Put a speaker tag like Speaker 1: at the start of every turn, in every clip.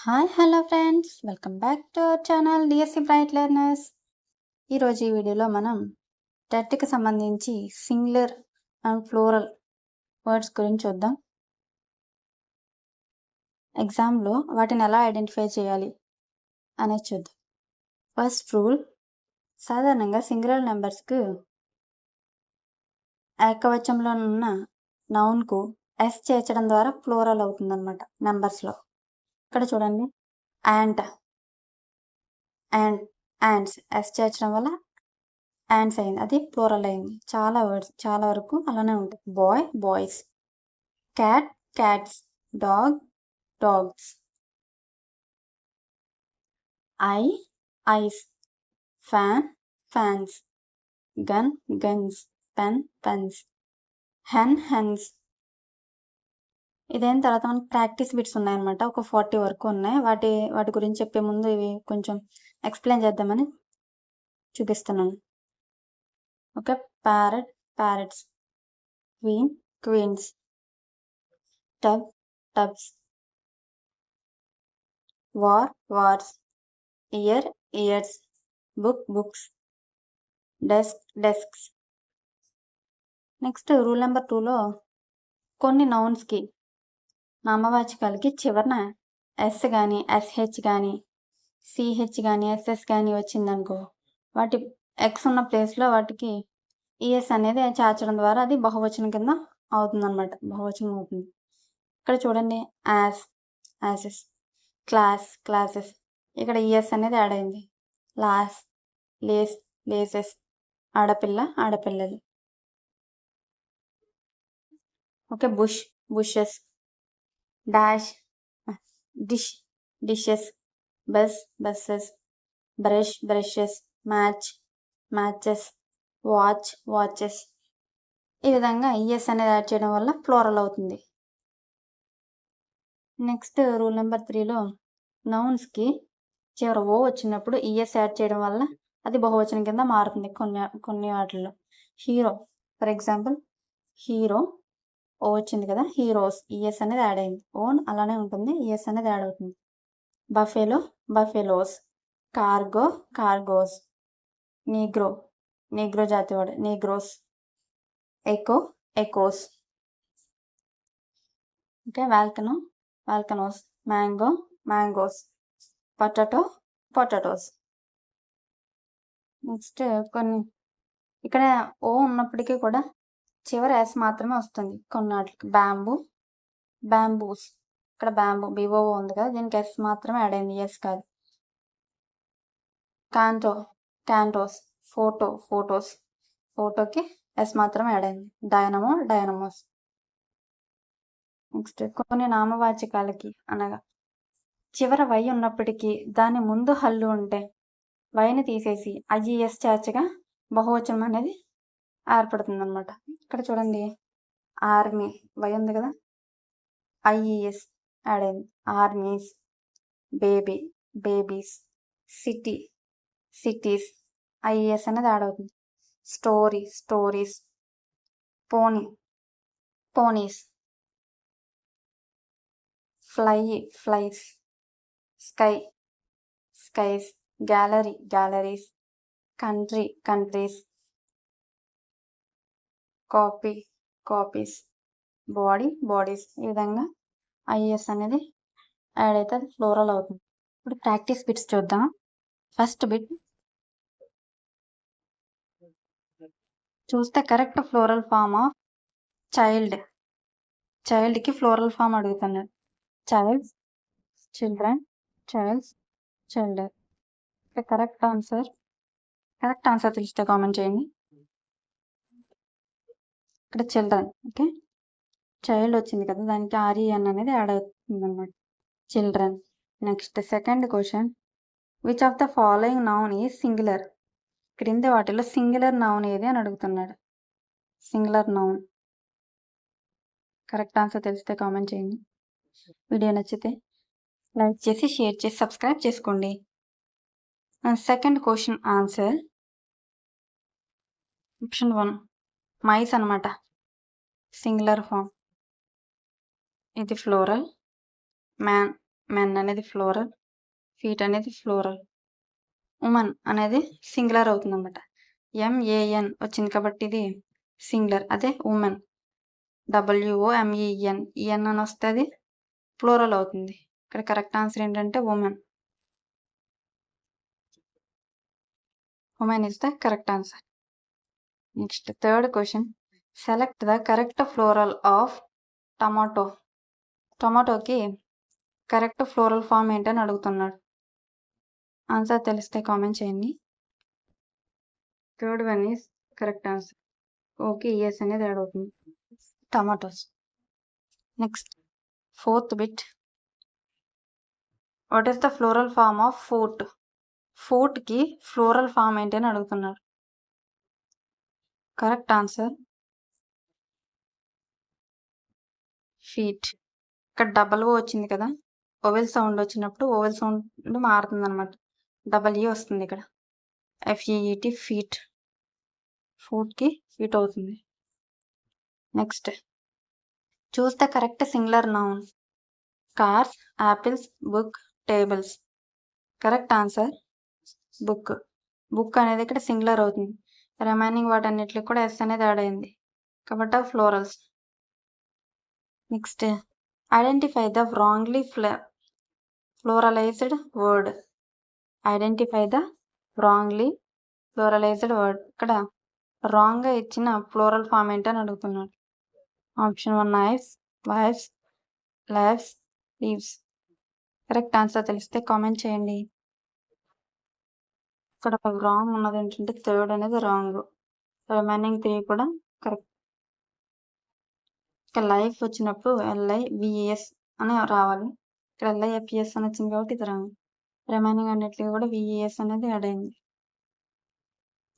Speaker 1: Hi hello friends, welcome back to our channel DSC bright learners. ఈరోజు ఈ వీడియోలో మనం టెట్కి సంబంధించి సింగులర్ అండ్ ఫ్లోరల్ వర్డ్స్ గురించి చూద్దాం. ఎగ్జామ్లో వాటిని ఎలా ఐడెంటిఫై చేయాలి అనేది చూద్దాం. ఫస్ట్ రూల్, సాధారణంగా సింగులర్ నెంబర్స్కు ఏకవచనంలో ఉన్న నౌన్కు ఎస్ చేర్చడం ద్వారా ఫ్లోరల్ అవుతుందన్నమాట నెంబర్స్లో. ఇక్కడ చూడండి, యాంట్ యాండ్స్ ఎస్ చేర్చడం వల్ల యాండ్స్ అయింది, అది ప్లూరల్ అయింది. చాలా వరకు అలానే ఉంటుంది. Boy boys, cat cats, dog dogs, eye eyes, fan fans, gun guns, pen pens, hen hens. ఇదైన తర్వాత మనకి ప్రాక్టీస్ బిట్స్ ఉన్నాయన్నమాట. ఒక 40 వరకు ఉన్నాయి. వాటి గురించి చెప్పే ముందు ఇవి కొంచెం ఎక్స్ప్లెయిన్ చేద్దామని చూపిస్తున్నాను. Okay, parrot parrots, queen queens, tub tubs, war wars, year years, book books, desk desks. Next rule number 2లో కొన్ని నౌన్స్కి నామవాచకాలకి చివరన ఎస్ కానీ ఎస్హెచ్ కానీ సిహెచ్ కానీ ఎస్ఎస్ కానీ వచ్చిందనుకో, వాటి ఎక్స్ ఉన్న ప్లేస్లో వాటికి ఈఎస్ అనేది చేర్చడం ద్వారా అది బహువచనం కింద అవుతుందన్నమాట, బహువచనం అవుతుంది. ఇక్కడ చూడండి, యాసెస్, క్లాస్ క్లాసెస్, ఇక్కడ ఈఎస్ అనేది యాడ్ అయింది. లాస్ లేసెస్, ఆడపిల్ల ఆడపిల్లలు. Okay, bushes, dash dishes, buses, brushes, matches, watches. ఈ విధంగా ఈఎస్ అనేది యాడ్ చేయడం వల్ల ఫ్లోరల్ అవుతుంది. నెక్స్ట్ రూల్ నెంబర్ 3లో నౌన్స్కి చివర ఓ వచ్చినప్పుడు ఈఎస్ యాడ్ చేయడం వల్ల అది బహువచనం కింద మారుతుంది కొన్ని వాటిల్లో. Hero, for example hero O వచ్చింది కదా, హీరోస్ ఈఎస్ అనేది యాడ్ అయింది. ఓన్ అలానే ఉంటుంది, ఈఎస్ అనేది యాడ్ అవుతుంది. Buffalo buffaloes, cargo cargoes, negro జాతివాడు negroes, echoes. Okay, volcanoes, mangoes, potatoes. Next కొన్ని ఇక్కడ ఓ ఉన్నప్పటికీ కూడా చివరి ఎస్ మాత్రమే వస్తుంది కొన్నాటికి. బ్యాంబూస్, ఇక్కడ బ్యాంబూ బిఓ ఉంది కదా, దీనికి ఎస్ మాత్రమే యాడ్ అయింది, ఎస్ కాదు. క్యాంటోస్, ఫోటోకి ఎస్ మాత్రమే యాడ్ అయింది. డైనమోస్. నెక్స్ట్ కొన్ని నామవాచకాలకి అనగా చివర వై ఉన్నప్పటికీ దాని ముందు హల్లు ఉంటే వైని తీసేసి ఐఈఎస్ చేర్చగా బహువచనం అనేది ఏర్పడుతుంది అనమాట. ఇక్కడ చూడండి, ఆర్మీ వై ఉంది కదా, ఐఈఎస్ యాడ్ అయింది. ఆర్మీస్, బేబీస్, సిటీస్ ఐఈఎస్ అనేది యాడ్ అవుతుంది. Stories, ponies, flies, skies, galleries, countries, copies, bodies. ఈ విధంగా ఐఎస్ అనేది యాడ్ అయితే అది ఫ్లోరల్ అవుతుంది. ఇప్పుడు ప్రాక్టీస్ బిట్స్ చూద్దాం. ఫస్ట్ బిట్ చూస్తే కరెక్ట్ ఫ్లోరల్ ఫామ్ ఆఫ్ చైల్డ్కి ఫ్లోరల్ ఫామ్ అడుగుతున్నాడు. Childs, children, childer. Correct answer తెలిస్తే కామెంట్ చేయండి. ఇక్కడ చిల్డ్రన్, ఓకే, చైల్డ్ వచ్చింది కదా, దానికి ఆర్ఈఎన్ అనేది యాడ్ అవుతుంది అనమాట, children. Next second question, which of the following noun is singular? క్రింది వాటిలో సింగులర్ నౌన్ ఏది అని అడుగుతున్నాడు. సింగులర్ నౌన్ కరెక్ట్ ఆన్సర్ తెలిస్తే కామెంట్ చేయండి. వీడియో నచ్చితే లైక్ చేసి షేర్ చేసి సబ్స్క్రైబ్ చేసుకోండి. Second question answer option 1 mice అనమాట, సింగులర్ ఫామ్. ఇది ఫ్లోరల్. మెన్ అనేది ఫ్లోరల్, ఫీట్ అనేది ఫ్లోరల్, ఉమెన్ అనేది సింగులర్ అవుతుంది అనమాట. ఎంఏఎన్ వచ్చింది కాబట్టి ఇది సింగులర్, అదే ఉమెన్ WOMEN ఈఎన్ అని వస్తే అది ఫ్లోరల్ అవుతుంది. ఇక్కడ కరెక్ట్ ఆన్సర్ ఏంటంటే women. Women is the correct answer. Next third question, select the correct plural of tomato. టమాటోకి కరెక్ట్ ఫ్లోరల్ ఫామ్ ఏంటని అడుగుతున్నాడు. ఆన్సర్ తెలిస్తే కామెంట్ చేయండి. Third one is correct answer. Okay, S అనేది యాడ్ అవుతుంది. Tomatoes. Next fourth bit, what is the floral form of foot. ఫూట్కి plural form ఏంటి అని అడుగుతున్నాడు. Correct answer feet. ఇక్కడ డబల్ ఓ వచ్చింది కదా, ఓవెల్ సౌండ్ వచ్చినప్పుడు ఓవెల్ సౌండ్ మారుతుంది అనమాట, డబల్ ఈ వస్తుంది ఇక్కడ. FEET feet. ఫూట్కి ఫీట్ అవుతుంది. Next choose the correct singular noun. Cars, apples, book, tables. Correct answer book. Book అనేది ఇక్కడ సింగులర్ అవుతుంది. రిమైనింగ్ వాటన్నిటికి కూడా ఎస్ అనేది యాడ్ అయింది కాబట్టి plurals. Next identify the wrongly pluralized word. Identify the wrongly pluralized word. ఇక్కడ రాంగ్గా ఇచ్చిన ఫ్లోరల్ ఫామ్ ఏంటని అడుగుతున్నాడు. Option 1 knifes, wifes, lives, leaves. Correct answer తెలిస్తే కామెంట్ చేయండి. ఇక్కడ రాంగ్ ఉన్నది ఏంటంటే థర్డ్ అనేది రాంగ్, రిమైనింగ్ 3 కూడా కరెక్ట్. ఇక్కడ లైఫ్ వచ్చినప్పుడు LIVES అని రావాలి, ఇక్కడ LIFES అని వచ్చింది కాబట్టి ఇది రాంగ్. రిమైనింగ్ అన్నిటికీ కూడా VES అనేది యాడ్ అయింది.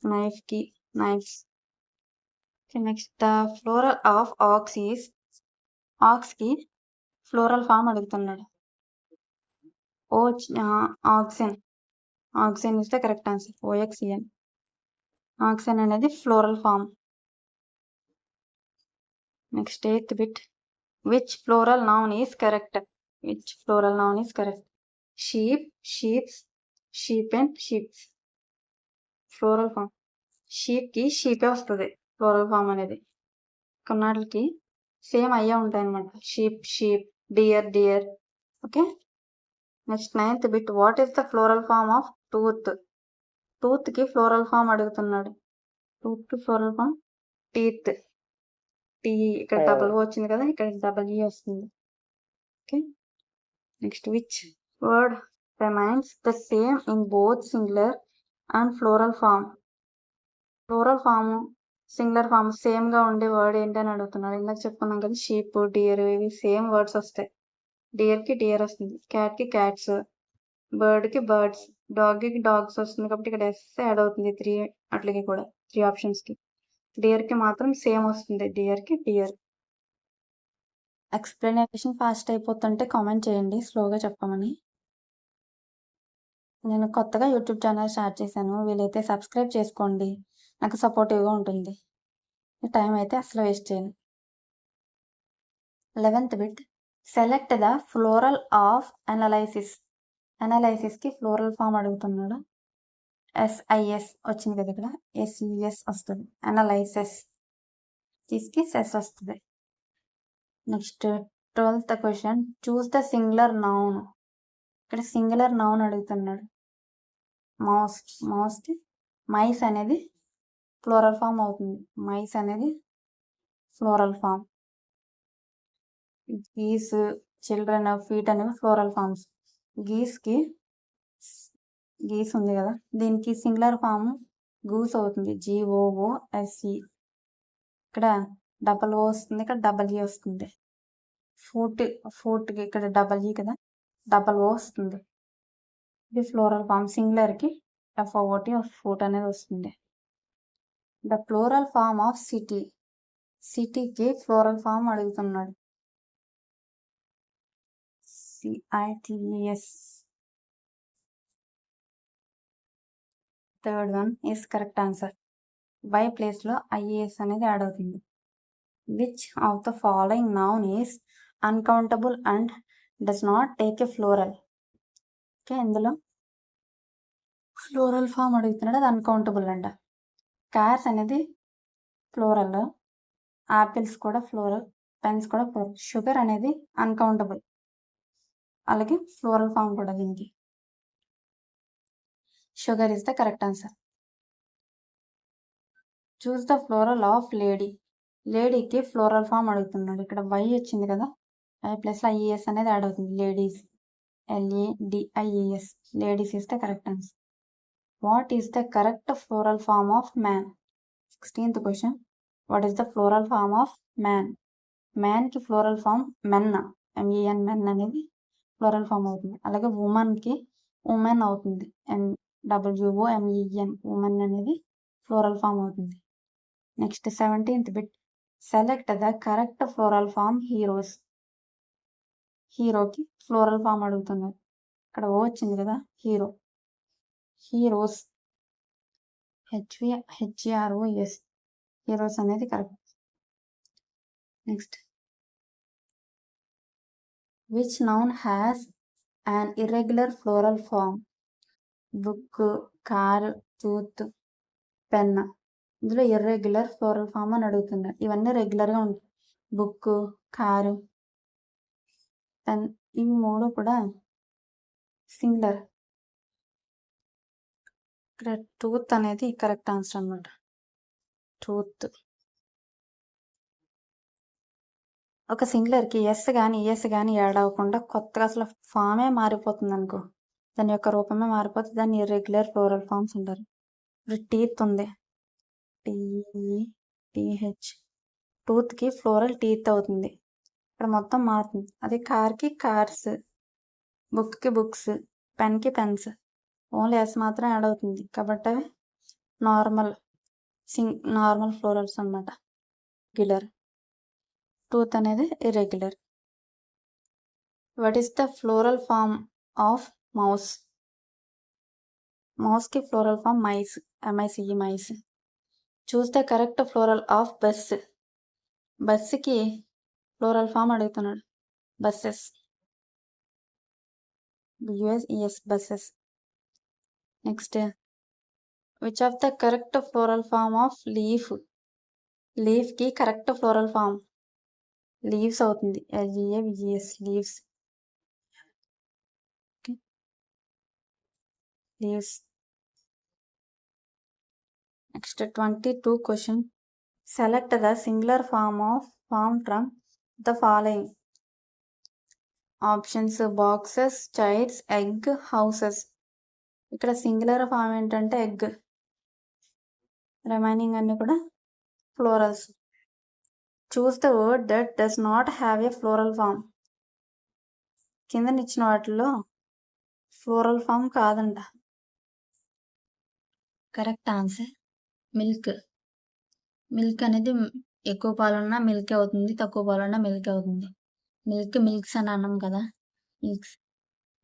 Speaker 1: నైఫ్కి knifes. Next the plural of ox is. ఆక్స్కి ఫ్లోరల్ ఫామ్ అడుగుతున్నాడు. Oxen. Oxen is the correct answer. OXEN. Oxen అనేది plural form. Next eighth bit, which plural noun is correct. Which plural noun is correct. Sheep, sheeps, sheepen, sheeps. Plural form షీప్కి షీపే వస్తుంది plural form అనేది. కొన్నాళ్ళకి same అయ్యే ఉంటాయి అనమాట. Sheep, sheep, deer, deer. Okay. Next ninth bit, what is the floral form of tooth. టూత్కి plural form అడుగుతున్నాడు. టూత్కి ఫ్లోరల్ ఫామ్ టీత్. టీ ఇక్కడ డబల్ ఓ వచ్చింది కదా, ఇక్కడ డబల్ ఈ వస్తుంది. Okay. Next which word remains the same in both singular and plural form. Plural form singular form same గా ఉండే వర్డ్ ఏంటని అడుగుతున్నాడు. ఇందాక చెప్పుకున్నాం కదా, షీప్, డియర్, ఇవి సేమ్ వర్డ్స్ వస్తాయి. డియర్కి డియర్ వస్తుంది, క్యాట్కి క్యాట్స్, బర్డ్కి బర్డ్స్, డాగ్కి డాగ్స్ వస్తుంది కాబట్టి ఇక్కడ ఎస్ యాడ్ అవుతుంది 3 అట్లకి కూడా 3 ఆప్షన్స్కి. డియర్కి మాత్రం సేమ్ వస్తుంది, డియర్కి డియర్. ఎక్స్ప్లెనేషన్ ఫాస్ట్ అయిపోతుంటే కామెంట్ చేయండి స్లోగా చెప్పమని. నేను కొత్తగా యూట్యూబ్ ఛానల్ స్టార్ట్ చేశాను, వీలైతే సబ్స్క్రైబ్ చేసుకోండి, నాకు సపోర్టివ్గా ఉంటుంది. టైం అయితే అసలు వేస్ట్ చేయను. 11th bit, select the plural of analysis. అనాలైసిస్కి ఫ్లోరల్ ఫామ్ అడుగుతున్నాడు. SIS వచ్చింది కదా, ఇక్కడ SUS వస్తుంది. అనాలైసిస్ తీసుకి సెస్ వస్తుంది. Next 12th question, choose the singular noun. ఇక్కడ సింగులర్ నౌన్ అడుగుతున్నాడు. మౌస్. మౌస్కి మైస్ అనేది ఫ్లోరల్ ఫామ్ అవుతుంది. మైస్ అనేది plural form. Geese, children, feet అనేవి ఫ్లోరల్ ఫామ్స్. గీస్కి గీస్ ఉంది కదా, దీనికి సింగులర్ ఫామ్ గూస్ అవుతుంది. GOOSE. ఇక్కడ డబల్ ఓ వస్తుంది, ఇక్కడ డబల్ ఈ వస్తుంది. ఫూట్కి ఇక్కడ డబల్ ఈ కదా, డబల్ ఓ వస్తుంది. ఇది ఫ్లోరల్ ఫామ్. సింగులర్కి FOOT ఫూట్ అనేది వస్తుంది. The floral form of city. సిటీకి ఫ్లోరల్ ఫామ్ అడుగుతున్నాడు. CITES. Third one is correct answer. By ప్లేస్లో IAS అనేది యాడ్ అవుతుంది. Which of the following noun is uncountable and does not take a floral. Okay, ఇందులో floral form అడుగుతున్నాడు, అది uncountable అంట. Cars అనేది ఫ్లోరల్, యాపిల్స్ కూడా ఫ్లోరల్, పెన్స్ కూడా ఫ్లోరల్. షుగర్ అనేది అన్కౌంటబుల్, అలాగే ఫ్లోరల్ ఫామ్ కూడా దీనికి. Sugar is the correct answer. Choose the plural of lady. లేడీకి ఫ్లోరల్ ఫామ్ అడుగుతున్నాడు. ఇక్కడ వై వచ్చింది కదా, ఐ ప్లస్లో ఐఈఎస్ అనేది యాడ్ అవుతుంది. Ladies, LADIES. Ladies is the correct answer. What is the correct plural form of man? 16th question. What is the floral form of man? మ్యాన్కి plural form men, MEN, men అనేది plural form అవుతుంది. అలాగే ఉమెన్కి women అవుతుంది, WOMEN, women అనేది plural form అవుతుంది. Next 17th bit. Select the correct plural form heroes. హీరోకి plural form అడుగుతున్నారు. ఇక్కడ ఓ వచ్చింది కదా, హీరో. హీరోస్, HEROS, హీరోస్ అనేది correct. Next, which noun has an irregular floral form? Book, car, tooth, pen. ఇందులో irregular floral form అని అడుగుతున్నారు. ఇవన్నీ రెగ్యులర్గా ఉంటాయి. బుక్, కారు, పెన్, ఇవి మూడు కూడా సింగులర్. ఇక్కడ టూత్ అనేది కరెక్ట్ ఆన్సర్ అన్నమాట. టూత్ ఒక సింగులర్కి ఎస్ కానీ ఈఎస్ కానీ యాడ్ అవ్వకుండా కొత్తగా అసలు ఫామే మారిపోతుంది అనుకో, దాని యొక్క రూపమే మారిపోతుంది, దాన్ని ఇర్రెగ్యులర్ ఫ్లోరల్ ఫామ్స్ అంటారు. ఇప్పుడు టీత్ ఉంది, TETH. టూత్కి ఫ్లోరల్ టీత్ అవుతుంది. ఇక్కడ మొత్తం మారుతుంది. అదే కార్కి కార్స్, బుక్కి బుక్స్, పెన్కి పెన్స్. ఓన్లీ ఎస్ మాత్రం యాడ్ అవుతుంది కాబట్టి అవి నార్మల్ ఫ్లోరల్స్ అన్నమాట. రెగ్యులర్. టూత్ అనేది irregular. What is the floral form of mouse? మౌస్కి plural form mice, MICE, mice. Choose the correct plural of bus. బస్కి ఫ్లోరల్ ఫామ్ అడుగుతున్నాడు. Buses, BUSES, buses. Next, which of the correct plural form of leaf? లీఫ్కి correct plural form leaves అవుతుంది, LEAVES, leaves. Leaves. Next 22 question. Select the singular form from the following. Options: boxes, chairs, egg, houses. ఇక్కడ singular form ఏంటంటే egg, remaining అన్ని కూడా plurals. Choose the word that does not have a plural form. కిందనిచ్చిన వాటిల్లో plural form కాదంట. Correct answer milk. Milk అనేది ఎక్కువ పాలున్నా milk అవుతుంది, తక్కువ పాలున్నా మిల్క్ అవుతుంది. మిల్క్స్ అని అన్నాం కదా,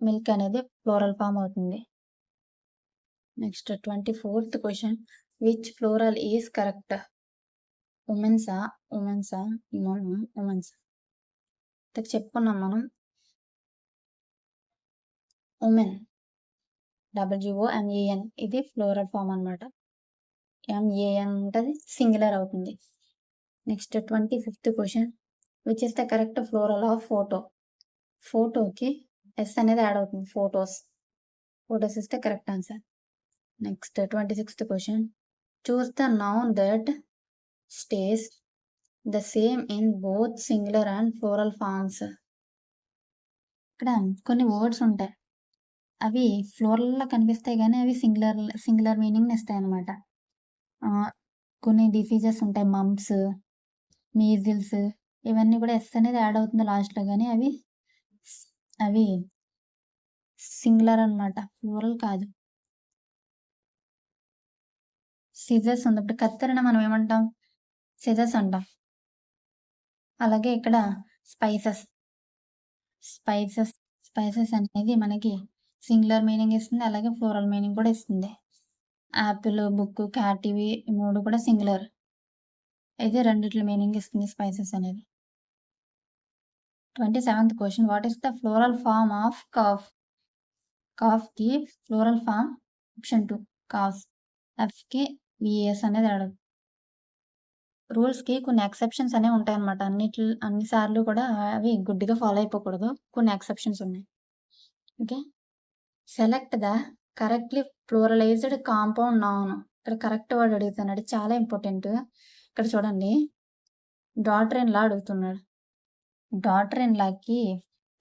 Speaker 1: మిల్క్ అనేది ఫ్లోరల్ ఫామ్ అవుతుంది. Next 24th question. Which plural is correct? ఉమెన్సా, ఉమెన్స్ చెప్పుకున్నాం మనం. ఉమెన్, WOMEN, ఇది ఫ్లోరల్ ఫామ్ అన్నమాట. MAN ఉంటుంది, సింగులర్ అవుతుంది. Next 25th question. Which is the correct plural of photo? ఫోటోకి ఎస్ అనేది యాడ్ అవుతుంది, photos is the correct answer. Next 26th question. Choose the noun that stays the same in both singular and plural forms. ఇక్కడ కొన్ని words ఉంటాయి, అవి ఫ్లోరల్లో కనిపిస్తాయి కానీ అవి సింగులర్ మీనింగ్ ఇస్తాయి అన్నమాట. కొన్ని డిసీజెస్ ఉంటాయి, మమ్స్, మీజిల్స్, ఇవన్నీ కూడా ఎస్ అనేది యాడ్ అవుతుంది లాస్ట్లో, కానీ అవి సింగులర్ అన్నమాట, ఫ్లోరల్ కాదు. సిజర్స్ ఉంది, ఇప్పుడు కత్తెరని మనం ఏమంటాం? సిజర్స్ అంటాం. అలాగే ఇక్కడ స్పైసెస్ అనేది మనకి సింగులర్ మీనింగ్ ఇస్తుంది, అలాగే ఫ్లోరల్ మీనింగ్ కూడా ఇస్తుంది. యాపిల్, బుక్, క్యాట్, ఇవి 3 కూడా సింగులర్ అయితే రెండిట్ల మీనింగ్ ఇస్తుంది స్పైసెస్ అనేది. 27th question. What is the plural form of calf? కాఫ్‌కి ఫ్లోరల్ ఫార్మ్ ఆప్షన్ 2 కాఫ్స్. ఎఫ్‌కి వీఎస్ అనేది అడగదు. రూల్స్‌కి కొన్ని ఎక్సెప్షన్స్ అనేవి ఉంటాయన్నమాట. అన్ని సార్లు కూడా అవి గుడ్డిగా ఫాలో అయిపోకూడదు. కొన్ని ఎక్సెప్షన్స్ ఉన్నాయి. Okay. Select the correctly pluralized compound noun. ఇక్కడ కరెక్ట్ వర్డ్ అడుగుతున్నాడు. చాలా ఇంపార్టెంట్. ఇక్కడ చూడండి. డాటర్ ఇన్ లా అడుగుతున్నాడు. డాటర్ ఇన్ లాకి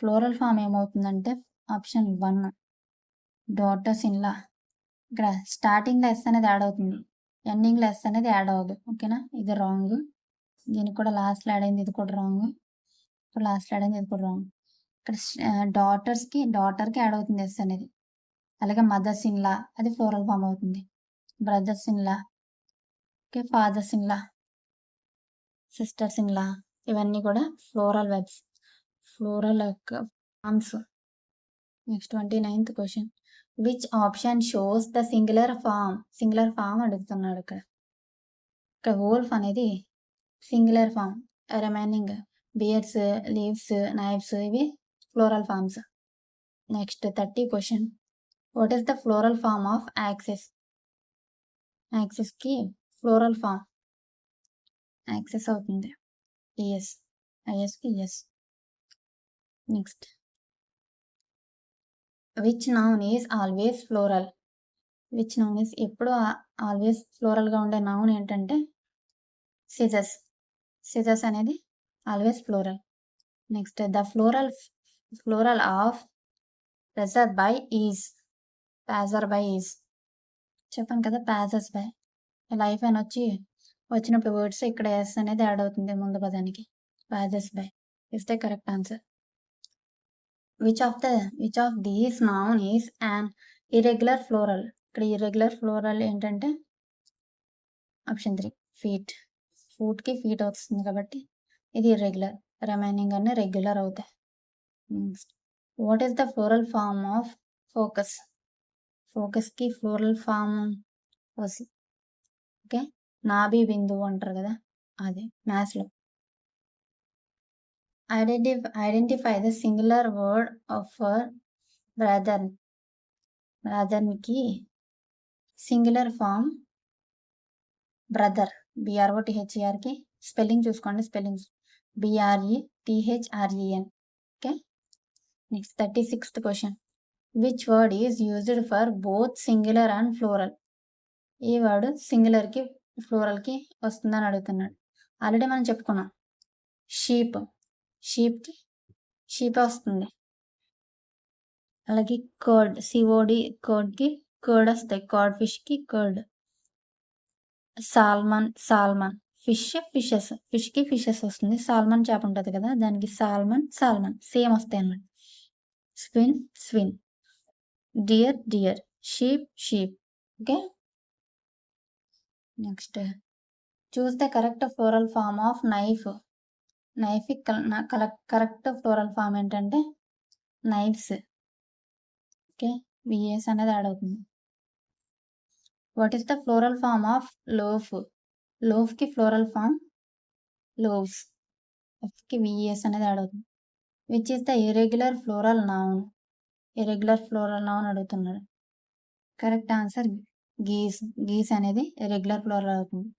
Speaker 1: ప్లూరల్ ఫార్మ్ ఏమవుతుందంటే ఆప్షన్ 1 డాటర్స్ ఇన్ లా. ఇక్కడ స్టార్టింగ్‌లో ఎస్ అనేది యాడ్ అవుతుంది. ఎండింగ్‌లో ఎస్ అనేది యాడ్ అవ్వదు. ఓకేనా? ఇది రాంగ్. దీనికి కూడా లాస్ట్‌లో యాడ్ అయింది. ఇది కూడా రాంగ్. ఇప్పుడు లాస్ట్‌లో యాడ్ అయింది. ఇది కూడా రాంగ్. ఇక్కడ డాటర్‌కి యాడ్ అవుతుంది ఎస్ అనేది. అలాగే మదర్స్ ఇన్ లా అది ఫ్లోరల్ ఫార్మ్ అవుతుంది. Brothers in law, okay, fathers in law, sisters in law ఇవన్నీ కూడా ఫ్లోరల్ వెర్బ్స్. ఫ్లోరల్ యొక్క forms. Next 29th question. Which option shows the singular form? Singular form అడుగుతున్నాడు ఇక్కడ. ఇక్కడ వోల్ఫ్ అనేది singular form. Remaining beards, leaves, knifes ఇవి plural forms. Next 30 question. What is the plural form of axes? యాక్సెస్‌కి plural form axes అవుతుంది. S. ఐఎస్‌కి S. Next. Which noun is always plural? Which noun is ఎప్పుడు always ఫ్లోరల్‌గా ఉండే noun ఏంటంటే scissors. Scissors అనేది always plural. Next the plural of passer by is. Passer by is. చెప్పాను కదా ప్యాజర్స్ బై. లైఫ్ అని వచ్చినప్పుడు వర్డ్స్ ఇక్కడ ఎస్ అనేది యాడ్ అవుతుంది ముందు పదానికి. Passers by is the correct answer. Which of these noun is an irregular floral? ఇక్కడ ఇర్రెగ్యులర్ ఫ్లోరల్ ఏంటంటే ఆప్షన్ 3 ఫీట్. ఫుట్‌కి ఫీట్ వస్తుంది కాబట్టి ఇది ఇర్రెగ్యులర్. రిమైనింగ్ అన్ని రెగ్యులర్ అవుతాయి. What is the plural form of focus? ఫోకస్‌కి ఫ్లోరల్ ఫార్మ్ ఓకే, నాభి బిందువు అంటారు కదా అది మ్యాథ్స్‌లో. Identify the singular word of brother. బ్రదర్‌కి సింగులర్ ఫార్మ్ బ్రదర్. BROTHERకి స్పెల్లింగ్ చూసుకోండి. Spellings BRETHREN. Okay. Next 36th question. Which word is used for both singular and floral? ఈ వర్డ్ సింగులర్‌కి ఫ్లోరల్‌కి వస్తుందని అడుగుతున్నాడు. ఆల్రెడీ మనం చెప్పుకున్నాం. షీప్. షీప్‌కి షీపే వస్తుంది. అలాగే కర్డ్. COD కర్డ్‌కి కర్డ్ వస్తాయి. కార్డ్ ఫిష్‌కి కర్డ్. సాల్మన్. ఫిషెస్. ఫిష్‌కి ఫిషెస్ వస్తుంది. సాల్మన్ చేప ఉంటది కదా దానికి సాల్మన్ సేమ్ వస్తాయి అన్నమాట. Swine. Deer. Sheep. Okay. Next choose the correct plural form of knife. నైఫ్‌కి కరెక్ట్ ఫ్లోరల్ ఫార్మ్ ఏంటంటే నైఫ్స్. ఓకే. VS అనేది యాడ్ అవుతుంది. What is the plural form of loaf? లోఫ్‌కి ఫ్లోరల్ ఫార్మ్ లోవ్స్. Fకి VS అనేది add అవుతుంది. Which is the irregular plural noun? Irregular plural noun అడుగుతున్నాడు. Correct answer geese. Geese అనేది irregular plural అవుతుంది.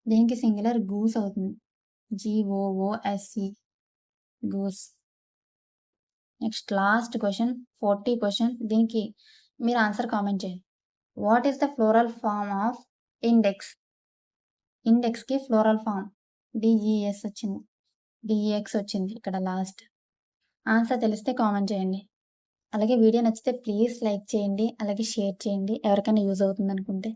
Speaker 1: దీనికి సింగులర్ గూస్ అవుతుంది. GOOSE goose. Next last question 40 question. దీనికి మీరు ఆన్సర్ కామెంట్ చేయండి. What is the plural form of index? ఇండెక్స్‌కి plural form DES వచ్చింది. DEX వచ్చింది ఇక్కడ లాస్ట్. ఆన్సర్ తెలిస్తే కామెంట్ చేయండి. అలాగే వీడియో నచ్చితే ప్లీజ్ లైక్ చేయండి. అలాగే షేర్ చేయండి ఎవరికైనా యూజ్ అవుతుంది అనుకుంటే.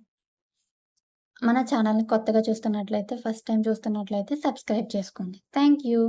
Speaker 1: మన ఛానల్‌ని కొత్తగా చూస్తున్నట్లయితే ఫస్ట్ టైం చూస్తున్నట్లయితే సబ్స్క్రైబ్ చేసుకోండి. Thank you.